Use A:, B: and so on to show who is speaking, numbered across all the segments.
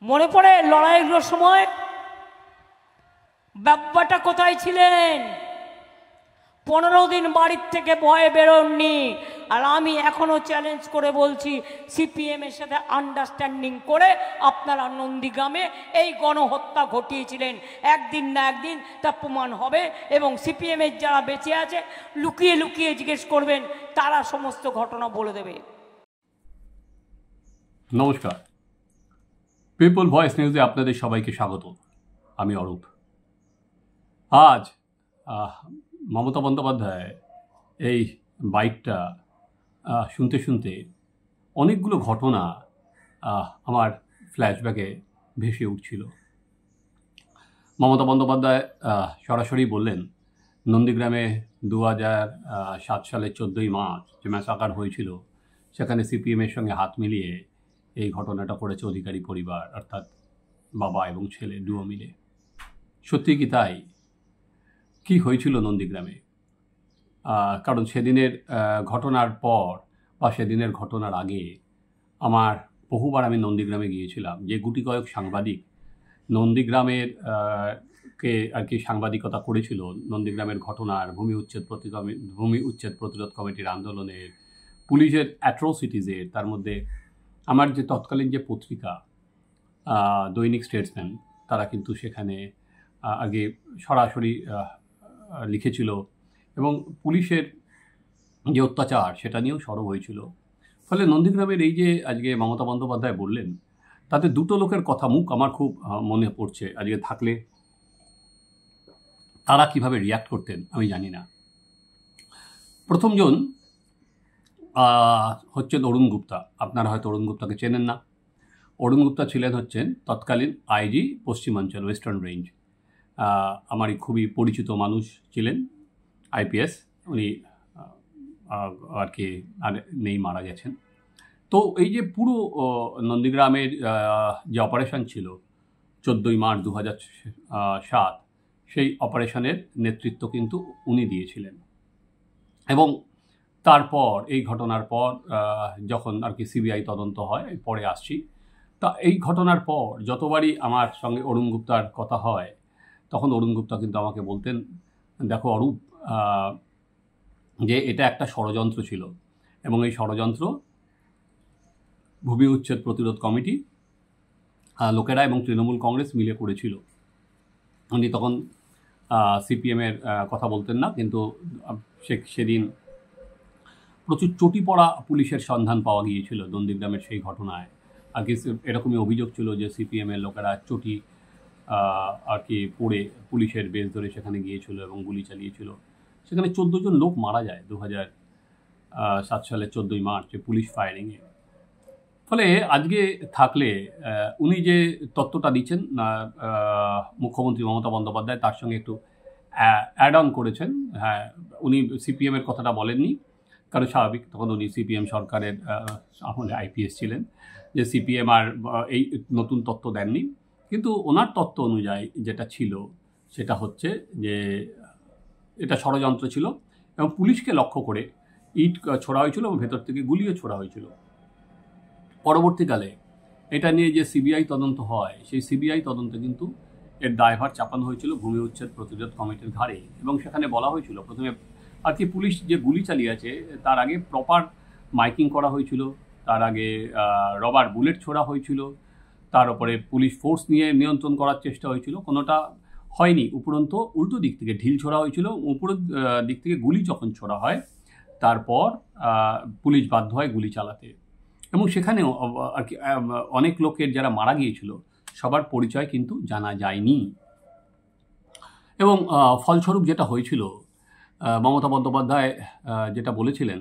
A: মনে পড়ে লড়াইয়ের সময় বাব্বাটা কোথায় ছিলেন? 15 দিন বাড়ির থেকে ভয়ে বেরোননি। আর আমি এখনো চ্যালেঞ্জ করে বলছি, সিপিএমের সাথে আন্ডারস্ট্যান্ডিং করে আপনারা নন্দীগ্রামে এই গণহত্যা ঘটিয়েছিলেন। একদিন না একদিন তা প্রমাণ হবে, এবং সিপিএমের যারা বেঁচে আছে লুকিয়ে লুকিয়ে জিজ্ঞেস করবেন, তারা সমস্ত ঘটনা বলে দেবে।
B: নমস্কার, পিপল ভয়েস নিউজে আপনাদের সবাইকে স্বাগত। আমি অরূপ। আজ মমতা বন্দ্যোপাধ্যায় এই বাইকটা শুনতে শুনতে অনেকগুলো ঘটনা আমার ফ্ল্যাশব্যাকে ভেসে উঠছিল। মমতা বন্দ্যোপাধ্যায় সরাসরি বললেন, নন্দীগ্রামে 2007 সালের 14ই মার্চ যে ম্যাসাকার হয়েছিল, সেখানে সিপিএমের সঙ্গে হাত মিলিয়ে এই ঘটনাটা করেছে অধিকারী পরিবার, অর্থাৎ বাবা এবং ছেলে দুও মিলে। সত্যি কি তাই? কি হয়েছিল নন্দীগ্রামে? কারণ সেদিনের ঘটনার পর বা সেদিনের ঘটনার আগে আমার বহুবার আমি নন্দীগ্রামে গিয়েছিলাম। যে গুটি কয়েক সাংবাদিক নন্দীগ্রামের কে আর কি সাংবাদিকতা করেছিল, নন্দীগ্রামের ঘটনার ভূমি উচ্ছেদ প্রতিরোধ কমিটির আন্দোলনের, পুলিশের অ্যাট্রোসিটিজের, তার মধ্যে আমার যে তৎকালীন যে পত্রিকা দৈনিক স্টেটসম্যান, তারা কিন্তু সেখানে আগে সরাসরি লিখেছিল এবং পুলিশের যে অত্যাচার সেটা নিয়েও সরব হয়েছিল। ফলে নন্দীগ্রামের এই যে আজকে মমতা বন্দ্যোপাধ্যায় বললেন, তাতে দুটো লোকের কথা মুখ আমার খুব মনে পড়ছে। আজকে থাকলে তারা কিভাবে রিয়াক্ট করতেন আমি জানি না। প্রথমজন হচ্ছেন অরুণ গুপ্তা। আপনারা হয়তো অরুণ গুপ্তাকে চেনেন না। অরুণ গুপ্তা হচ্ছেন তৎকালীন আইজি পশ্চিমাঞ্চল, ওয়েস্টার্ন রেঞ্জ। আমারই খুবই পরিচিত মানুষ ছিলেন, আইপিএস। উনি আর কি নেই, মারা গেছেন। তো এই যে পুরো নন্দীগ্রামের যে অপারেশন ছিল 14ই মার্চ 2007, সেই অপারেশনের নেতৃত্ব কিন্তু উনি দিয়েছিলেন। এবং তারপর এই ঘটনার পর যখন আর কি সিবিআই তদন্ত হয়, পরে আসছি, তা এই ঘটনার পর যতবারই আমার সঙ্গে অরুণ গুপ্তার কথা হয়, তখন অরুণ গুপ্তা কিন্তু আমাকে বলতেন, দেখো অরূপ, যে এটা একটা ষড়যন্ত্র ছিল, এবং এই ষড়যন্ত্র ভূমি উচ্ছেদ প্রতিরোধ কমিটি লোকেরা এবং তৃণমূল কংগ্রেস মিলে করেছিল। উনি তখন সিপিএমের কথা বলতেন না, কিন্তু সেদিন প্রচুর চটি পড়া পুলিশের সন্ধান পাওয়া গিয়েছিল নন্দীগ্রামের সেই ঘটনায়। আর কি এরকমই অভিযোগ ছিল যে সিপিএমের লোকেরা চটি আর কি পড়ে পুলিশের বেশ ধরে সেখানে গিয়েছিল এবং গুলি চালিয়েছিল। সেখানে 14 জন লোক মারা যায় 2007 সালের 14ই মার্চ পুলিশ ফায়ারিংয়ে। ফলে আজকে থাকলে উনি যে তত্ত্বটা দিচ্ছেন মুখ্যমন্ত্রী মমতা বন্দ্যোপাধ্যায়, তার সঙ্গে একটু অ্যাড অন করেছেন। হ্যাঁ, উনি সিপিএমের কথাটা বলেননি, কারণ স্বাভাবিক, তখন উনি সিপিএম সরকারের আমলে আইপিএস ছিলেন, যে সিপিএম আর এই নতুন তত্ত্ব দেননি। কিন্তু ওনার তত্ত্ব অনুযায়ী যেটা ছিল সেটা হচ্ছে যে এটা ষড়যন্ত্র ছিল এবং পুলিশকে লক্ষ্য করে ইট ছোড়া হয়েছিল এবং ভেতর থেকে গুলিও ছোড়া হয়েছিল। পরবর্তীকালে এটা নিয়ে যে সিবিআই তদন্ত হয়, সেই সিবিআই তদন্তে কিন্তু এর দায়ভার চাপানো হয়েছিল ভূমি উচ্ছেদ প্রতিরোধ কমিটির ঘাড়ে। এবং সেখানে বলা হয়েছিল প্রথমে আর কি পুলিশ যে গুলি চালিয়েছে তার আগে প্রপার মাইকিং করা হয়েছিল, তার আগে রবার বুলেট ছোড়া হয়েছিল, তার উপরে পুলিশ ফোর্স নিয়ে নিয়ন্ত্রণ করার চেষ্টা হয়েছিল, কোনোটা হয়নি। উপরন্তু উল্টো দিক থেকে ঢিল ছোড়া হয়েছিল, উপরের দিক থেকে গুলি যখন ছোড়া হয় তারপর পুলিশ বাধ্য হয় গুলি চালাতে। এবং সেখানেও আর কি অনেক লোকের যারা মারা গিয়েছিল সবার পরিচয় কিন্তু জানা যায়নি। এবং ফলস্বরূপ যেটা হয়েছিল, মমতা বন্দ্যোপাধ্যায় যেটা বলেছিলেন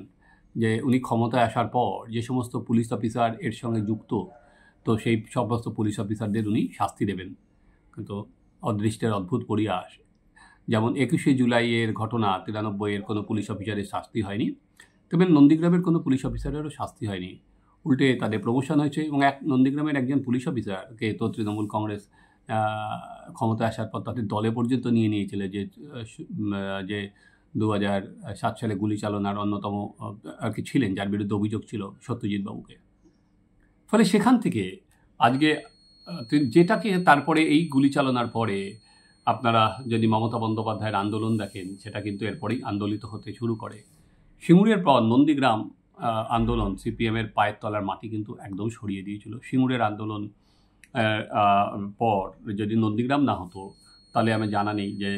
B: যে উনি ক্ষমতায় আসার পর যে সমস্ত পুলিশ অফিসার এর সঙ্গে যুক্ত, তো সেই সমস্ত পুলিশ অফিসারদের উনি শাস্তি দেবেন। কিন্তু অদৃষ্টের অদ্ভুত পরিহাস, যেমন 21শে জুলাইয়ের ঘটনা 93-এর কোনো পুলিশ অফিসারের শাস্তি হয়নি, তেমন নন্দীগ্রামের কোনো পুলিশ অফিসারেরও শাস্তি হয়নি। উল্টে তাদের প্রমোশন হয়েছে। এবং নন্দীগ্রামের একজন পুলিশ অফিসারকে তো তৃণমূল কংগ্রেস ক্ষমতায় আসার পর তাদের দলে পর্যন্ত নিয়ে নিয়েছিল, যে 2007 সালে গুলি চালনার অন্যতম আর কি ছিলেন, যার বিরুদ্ধে অভিযোগ ছিল, সত্যজিৎ বাবুকে। ফলে সেখান থেকে আজকে যেটাকে তারপরে এই গুলি চালনার পরে আপনারা যদি মমতা বন্দ্যোপাধ্যায়ের আন্দোলন দেখেন, সেটা কিন্তু এরপরেই আন্দোলিত হতে শুরু করে। সিঙ্গুরের পর নন্দীগ্রাম আন্দোলন সিপিএমের পায়ের তলার মাটি কিন্তু একদম সরিয়ে দিয়েছিল। সিঙ্গুরের আন্দোলন পর যদি নন্দীগ্রাম না হতো, তাহলে আমি জানা নেই যে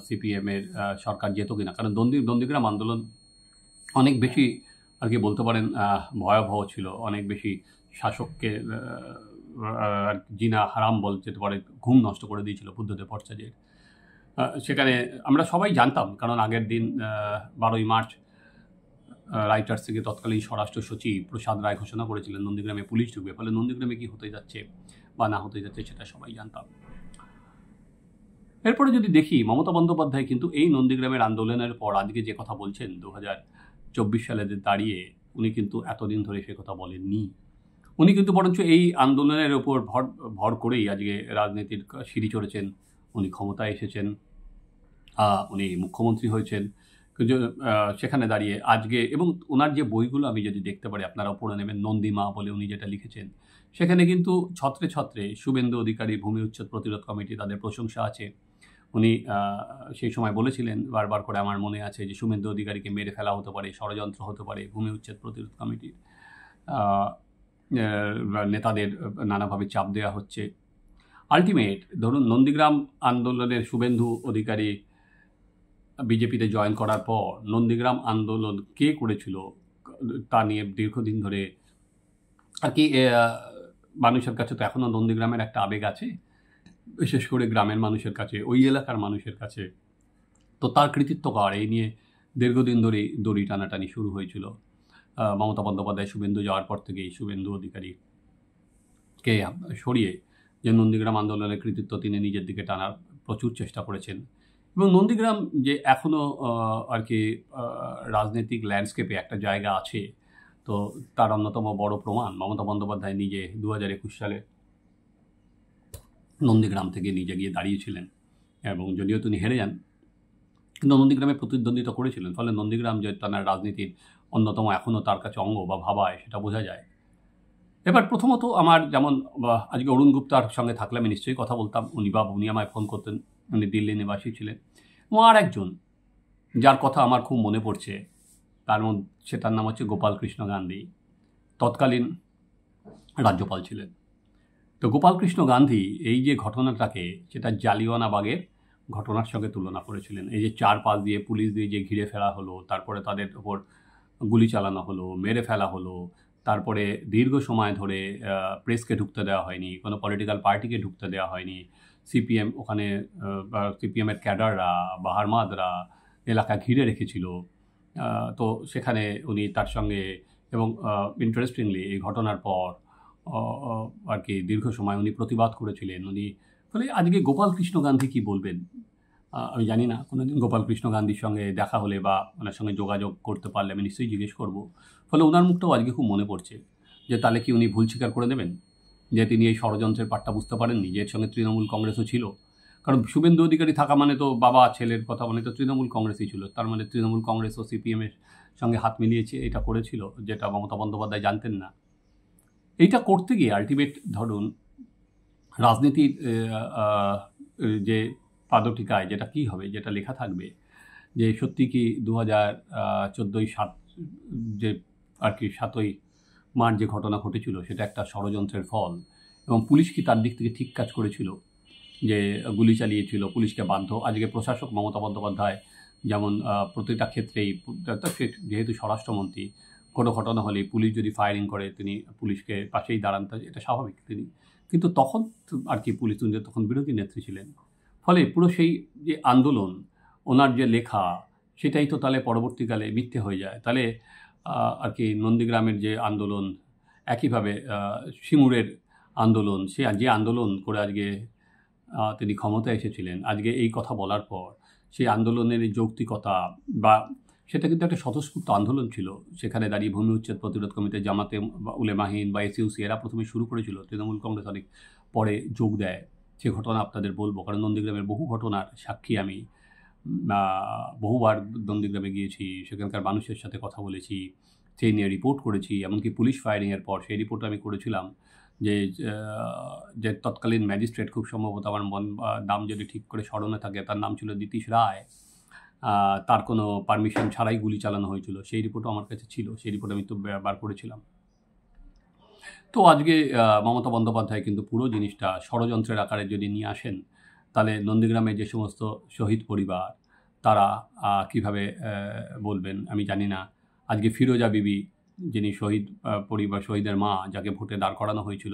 B: সিপিএমের সরকার যেত কিনা। কারণ নন্দীগ্রাম আন্দোলন অনেক বেশি আর কি বলতে পারেন ভয়াবহ ছিল, অনেক বেশি শাসককে জিনা হারাম যেতে পারে, ঘুম নষ্ট করে দিয়েছিল বুদ্ধদেব ভট্টাচার্যের। সেখানে আমরা সবাই জানতাম, কারণ আগের দিন 12ই মার্চ রাইটার্স থেকে তৎকালীন স্বরাষ্ট্র সচিব প্রসাদ রায় ঘোষণা করেছিলেন নন্দীগ্রামে পুলিশ ঢুকবে। ফলে নন্দীগ্রামে কী হতে যাচ্ছে বা না হতে যাচ্ছে সেটা সবাই জানতাম। এরপরে যদি দেখি, মমতা বন্দ্যোপাধ্যায় কিন্তু এই নন্দীগ্রামের আন্দোলনের পর আজকে যে কথা বলছেন 2024 সালে দাঁড়িয়ে, উনি কিন্তু এতদিন ধরে সে কথা বলেননি। উনি কিন্তু বরঞ্চ এই আন্দোলনের ওপর ভর করেই আজকে রাজনীতির সিঁড়ি চড়েছেন। উনি ক্ষমতায় এসেছেন, উনি মুখ্যমন্ত্রী হয়েছেন। সেখানে দাঁড়িয়ে আজকে, এবং ওনার যে বইগুলো আমি যদি দেখতে পারি, আপনারাও পড়ে নেবেন, নন্দীমা বলে উনি যেটা লিখেছেন, সেখানে কিন্তু ছত্রে ছত্রে শুভেন্দু অধিকারী, ভূমি উচ্ছেদ প্রতিরোধ কমিটি, তাদের প্রশংসা আছে। উনি সেই সময় বলেছিলেন বারবার করে, আমার মনে আছে, যে শুভেন্দু অধিকারীকে মেরে ফেলা হতে পারে, ষড়যন্ত্র হতে পারে ভূমি উচ্ছেদ প্রতিরোধ কমিটির, নেতাদের নানাভাবে চাপ দেওয়া হচ্ছে। আলটিমেট ধরুন, নন্দীগ্রাম আন্দোলনের শুভেন্দু অধিকারী বিজেপিতে জয়েন করার পর নন্দীগ্রাম আন্দোলন কে করেছিল তা নিয়ে দীর্ঘদিন ধরে আর কি মানুষের কাছে তো এখনও নন্দীগ্রামের একটা আবেগ আছে, বিশেষ করে গ্রামের মানুষের কাছে, ওই এলাকার মানুষের কাছে। তো তার কৃতিত্ব কার, এই নিয়ে দীর্ঘদিন ধরে দড়ি টানাটানি শুরু হয়েছিল। মমতা বন্দ্যোপাধ্যায় শুভেন্দু যাওয়ার পর থেকেই শুভেন্দু অধিকারীকে সরিয়ে যে নন্দীগ্রাম আন্দোলনের কৃতিত্ব তিনি নিজের দিকে টানার প্রচুর চেষ্টা করেছেন। এবং নন্দীগ্রাম যে এখনও আর কি রাজনৈতিক ল্যান্ডস্কেপে একটা জায়গা আছে, তো তার অন্যতম বড় প্রমাণ মমতা বন্দ্যোপাধ্যায় নিজে 2021 সালে নন্দীগ্রাম থেকে নিজে গিয়ে দাঁড়িয়েছিলেন, এবং যদিও তিনি হেরে যান, কিন্তু নন্দীগ্রামে প্রতিদ্বন্দ্বিতা করেছিলেন। ফলে নন্দীগ্রাম যে তার রাজনীতির অন্যতম এখনও তার কাছে অঙ্গ বা ভাবায়, সেটা বোঝা যায়। এবার প্রথমত আমার যেমন আজকে অরুণ গুপ্তার সঙ্গে থাকলে আমি নিশ্চয়ই কথা বলতাম, উনি আমায় ফোন করতেন, উনি দিল্লি নিবাসী ছিলেন। এবং আর একজন যার কথা আমার খুব মনে পড়ছে, সেটার নাম হচ্ছে গোপাল কৃষ্ণ গান্ধী, তৎকালীন রাজ্যপাল ছিলেন। তো গোপাল কৃষ্ণ গান্ধী এই যে ঘটনাটাকে, সেটা জালিয়ানওয়ালাবাগের ঘটনার সঙ্গে তুলনা করেছিলেন। এই যে চারপাশ দিয়ে পুলিশ দিয়ে যে ঘিরে ফেলা হলো, তারপরে তাদের ওপর গুলি চালানো হলো, মেরে ফেলা হলো, তারপরে দীর্ঘ সময় ধরে প্রেসকে ঢুকতে দেওয়া হয়নি, কোনো পলিটিক্যাল পার্টিকে ঢুকতে দেওয়া হয়নি। সিপিএম ওখানে সিপিএমের ক্যাডাররা বা হারমাদরা এলাকা ঘিরে রেখেছিল। তো সেখানে উনি তার সঙ্গে, এবং ইন্টারেস্টিংলি এই ঘটনার পর আর কি দীর্ঘ সময় উনি প্রতিবাদ করেছিলেন। ফলে আজকে গোপাল কৃষ্ণ গান্ধী কী বলবেন আমি জানি না। কোনোদিন গোপাল কৃষ্ণ গান্ধীর সঙ্গে দেখা হলে বা ওনার সঙ্গে যোগাযোগ করতে পারলে আমি নিশ্চয়ই জিজ্ঞেস করব। ফলে ওনার মুখটাও আজকে খুব মনে পড়ছে, যে তাহলে কি উনি ভুল স্বীকার করে দেবেন যে তিনি এই ষড়যন্ত্রের পাটটা বুঝতে পারেননি, যে এর সঙ্গে তৃণমূল কংগ্রেসও ছিল। কারণ শুভেন্দু অধিকারী থাকা মানে তো বাবা ছেলের কথা, মানে তো তৃণমূল কংগ্রেসই ছিল। তার মানে তৃণমূল কংগ্রেস ও সিপিএমের সঙ্গে হাত মিলিয়েছে, এটা করেছিল, যেটা মমতা বন্দ্যোপাধ্যায় জানতেন না। এইটা করতে গিয়ে আলটিমেট ধরুন রাজনীতির যে পাদটিকায় যেটা কী হবে, যেটা লেখা থাকবে, যে সত্যি কি 2014 যে আর কি 7ই মার্চ যে ঘটনা ঘটেছিল, সেটা একটা ষড়যন্ত্রের ফল, এবং পুলিশ কি তার দিক থেকে ঠিক কাজ করেছিল যে গুলি চালিয়েছিল, পুলিশকে বাধ্য। আজকে প্রশাসক মমতা বন্দ্যোপাধ্যায় যেমন প্রতিটা ক্ষেত্রেই, যেহেতু স্বরাষ্ট্রমন্ত্রী, কোনো ঘটনা হলে পুলিশ যদি ফায়ারিং করে তিনি পুলিশকে পাশেই দাঁড়ান, এটা স্বাভাবিক তিনি। কিন্তু তখন আর কি পুলিশ তখন বিরোধী নেত্রী ছিলেন। ফলে পুরো সেই যে আন্দোলন, ওনার যে লেখা, সেটাই তো তাহলে পরবর্তীকালে মিথ্যে হয়ে যায়। তাহলে আর কি নন্দীগ্রামের যে আন্দোলন, একইভাবে সিঙ্গুরের আন্দোলন, যে আন্দোলন করে আজকে তিনি ক্ষমতায় এসেছিলেন, আজকে এই কথা বলার পর সেই আন্দোলনের যৌক্তিকতা, বা সেটা কিন্তু একটা স্বতঃস্ফূর্ত আন্দোলন ছিল। সেখানে দাঁড়িয়ে ভূমি উচ্ছেদ প্রতিরোধ কমিটি, জামাতে উলেমাহিন বা এসইউসি এরা প্রথমে শুরু করেছিল, তৃণমূল কংগ্রেস অনেক পরে যোগ দেয়। সে ঘটনা আপনাদের বলবো, কারণ নন্দীগ্রামের বহু ঘটনার সাক্ষী আমি। বহুবার নন্দীগ্রামে গিয়েছি, সেখানকার মানুষের সাথে কথা বলেছি, সেই নিয়ে রিপোর্ট করেছি, এমনকি পুলিশ ফায়ারিংয়ের পর সেই রিপোর্ট আমি করেছিলাম যে যে তৎকালীন ম্যাজিস্ট্রেট, খুব সম্ভবত আমার নাম যদি ঠিক করে স্মরণে থাকে, তার নাম ছিল নীতিশ রায়, তার কোনো পারমিশন ছাড়াই গুলি চালানো হয়েছিল। সেই রিপোর্টও আমার কাছে ছিল, সেই রিপোর্ট আমি তো বার করেছিলাম। তো আজকে মমতা বন্দ্যোপাধ্যায় কিন্তু পুরো জিনিসটা ষড়যন্ত্রের আকারে যদি নিয়ে আসেন, তাহলে নন্দীগ্রামে যে সমস্ত শহীদ পরিবার, তারা কিভাবে বলবেন আমি জানি না। আজকে ফিরোজা বিবি, যিনি শহীদ পরিবার, শহীদের মা, যাকে ভোটে দাঁড় করানো হয়েছিল,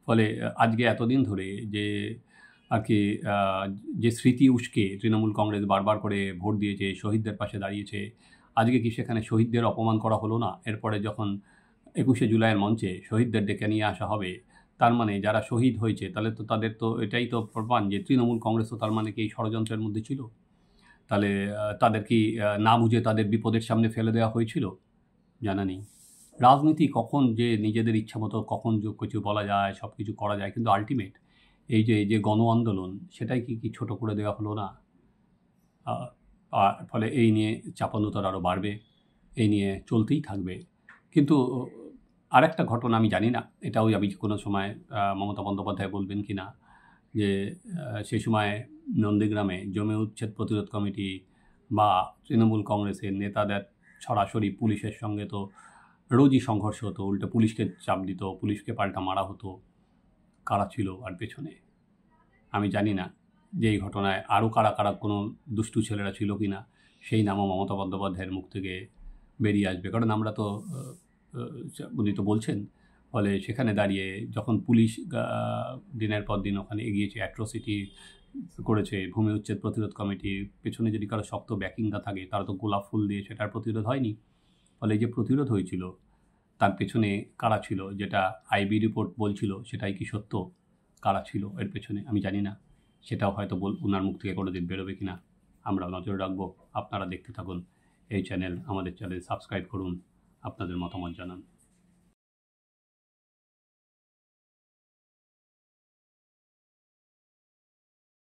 B: ফলে আজকে এতদিন ধরে যে আর কি যে স্মৃতি উস্কে তৃণমূল কংগ্রেস বারবার করে ভোট দিয়েছে, শহীদদের পাশে দাঁড়িয়েছে, আজকে কি সেখানে শহীদদের অপমান করা হলো না? এরপরে যখন 21শে জুলাইয়ের মঞ্চে শহীদদের ডেকে নিয়ে আসা হবে, তার মানে যারা শহীদ হয়েছে, তাহলে তো তাদের তো এটাই তো প্রমাণ যে তৃণমূল কংগ্রেসও তার মানে কি এই ষড়যন্ত্রের মধ্যে ছিল? তাহলে তাদের কি না বুঝে তাদের বিপদের সামনে ফেলে দেওয়া হয়েছিল? জানা নেই। রাজনীতি কখন যে নিজেদের ইচ্ছামতো কখন কিছু বলা যায়, সব কিছু করা যায়, কিন্তু আলটিমেট এই যে গণ আন্দোলন, সেটাই কি ছোট করে দেওয়া হলো না? ফলে এই নিয়ে চাপানোতর আরও বাড়বে, এই নিয়ে চলতেই থাকবে। কিন্তু আরেকটা ঘটনা আমি জানি না, এটাও আমি কোনো সময় মমতা বন্দ্যোপাধ্যায় বলবেন কি না, যে সেই সময় নন্দীগ্রামে জমি উচ্ছেদ প্রতিরোধ কমিটি বা তৃণমূল কংগ্রেসের নেতাদের সরাসরি পুলিশের সঙ্গে তো রোজই সংঘর্ষ হতো, উল্টে পুলিশকে চাপ দিত, পুলিশকে পাল্টা মারা হতো। কারা ছিল আর পেছনে আমি জানি না। যে এই ঘটনায় আরও কারা কারা কোনো দুষ্টু ছেলেরা ছিল কি না, সেই নামও মমতা বন্দ্যোপাধ্যায়ের মুখ থেকে বেরিয়ে আসবে। কারণ আমরা তো উনি তো বলছেন, ফলে সেখানে দাঁড়িয়ে যখন পুলিশ দিনের পর দিন ওখানে এগিয়েছে, অ্যাট্রোসিটি করেছে, ভূমি উচ্ছেদ প্রতিরোধ কমিটির পেছনে যদি কারো শক্ত ব্যাকিং না থাকে, তারা তো গোলাপ ফুল দিয়ে সেটার প্রতিরোধ হয়নি। ফলে এই যে প্রতিরোধ হয়েছিল, তার পেছনে কারা ছিল, যেটা আইবি রিপোর্ট বলছিল, সেটাই কি সত্য? কারা ছিল এর পেছনে আমি জানি না। সেটাও হয়তো ওনার মুখ থেকে কোনো দিন বেরোবে কিনা, আমরা নজর রাখবো। আপনারা দেখতে থাকুন এই চ্যানেল, আমাদের চ্যানেল সাবস্ক্রাইব করুন, আপনাদের মতামত জানান।